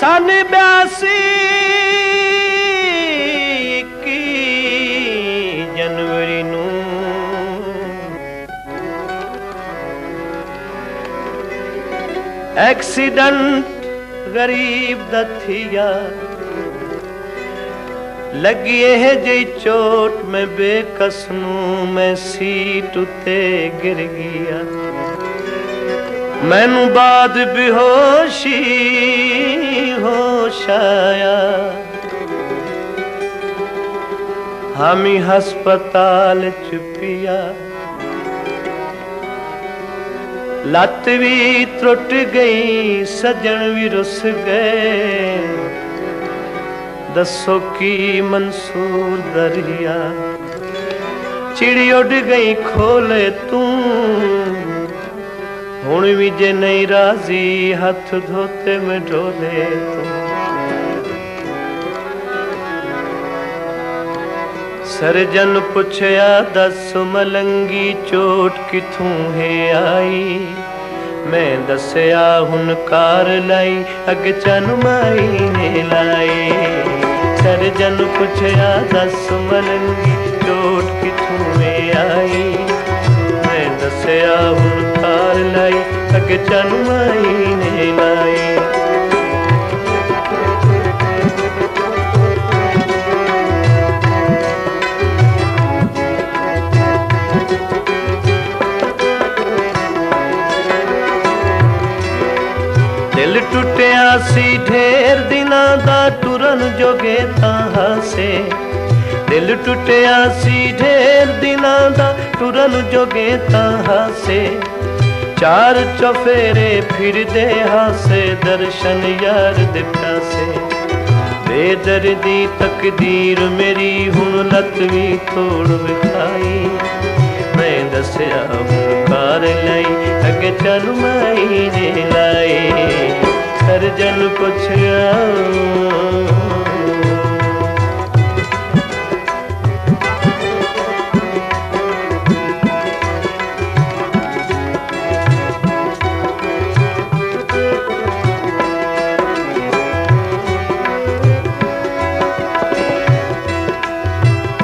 सन 82 जनवरी नू एक्सीडेंट गरीब दा थिया लगी है जी चोट में बेकस नू मैं सीट उते गिर गया मैनू बाद बेहोशी होश आया हामी हस्पताल च पिया लत भी त्रुट गई सजन भी रुस गए दसो की मंसूर दरिया चिड़ी उड़ गई खोले तू हुण भी जे नहीं राजी हथ धोते में ढोले तू सरजन पुछया दस मलंगी चोट किथों है आई मैं दसया हुन कार लाई अग चन माई ने लाई सरजन पुछया दस मलंगी चोट किथों है आई मैं दसया हुन कार लाई अग चन माई ने लाई दिल टुटिया सी ढेर दिनां दा टुरन जोगे तां से दिल टुटिया सी ढेर दिनां दा टुरन जोगे तां से चार चौफेरे फिर दे हासे दर्शन यार दे प्यासे बेदर्दी तकदीर मेरी हुण लत भी तोड़ विखाई मैं दसया हुण कार लाई अगे चल माई ने लाई सरजन पुछया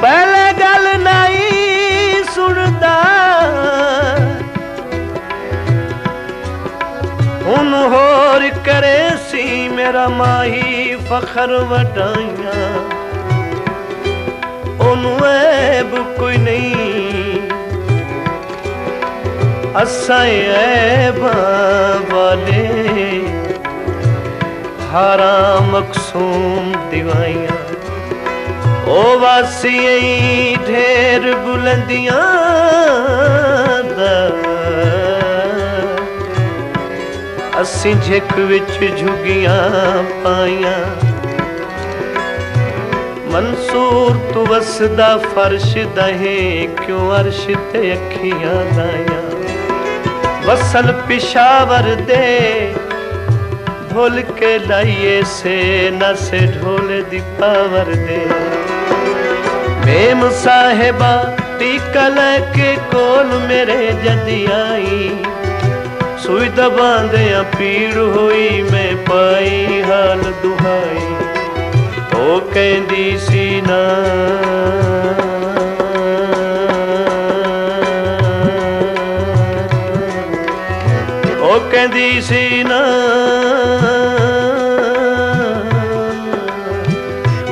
पहले गल नहीं सुनदा हुन होर करे सी मेरा माही फखर वटाइया ओनू ऐब कोई नहीं असां ऐबा वाले हाराम मकसूम दिवाइया ओ वासी ढेर बुलंदियां दा असी झिक विच झुगियां पाइया मंसूर तू वसदा फर्श दहे क्यों अर्श ते अखियां दाया वसल पिशावर दे ढोल के लाइए से न से Dhole the power they ma'am साहेबा टीका लैके कोल मेरे जदी आई सुई दबांदिया पीड़ हुई मैं पाई हाल दुहाई ओ कहंदी सी ना ओ कहंदी सी ना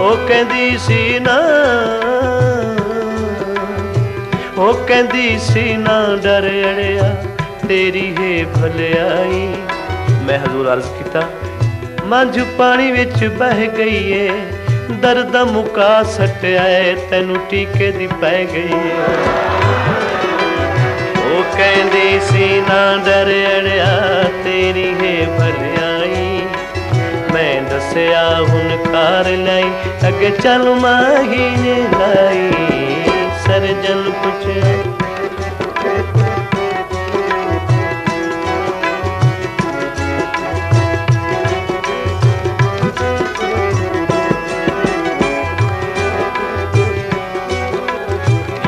ओ कहंदी सी ना ओ कहंदी सी ना डर अड़िया तेरी है भलाई मैं हजूर अर्ज किया मंझ पानी विच बह गई है दर्द मुका सटिया है तेनू टीके दी पै गई है ओ कहंदी सी ना डर अड़िया तेरी है भलाई मैं दसया हुन कार लाई अगे चल माही ने लाई सरजन पुछया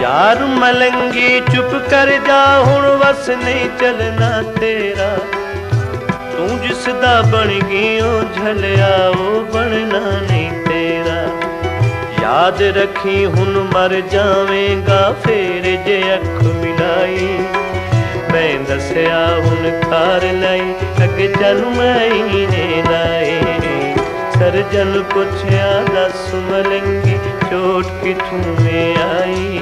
यार मलंगी चुप कर जा हुण वस नहीं चलना तेरा तू जिस उसदा बन गियो झलिया ओ बनना नहीं तेरा। याद रखी हुन मर जावेगा फिर जे अख मिलाई। मैं दसिया हुन खार लाई अगे जन्म महीने लाए। सर्जन पुछया दस मलंगी चोट किथों में आई।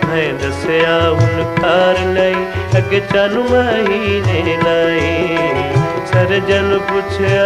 मैं दसिया हुन खार लाई अगे जन्म महीने लाए। सर्जन पुछया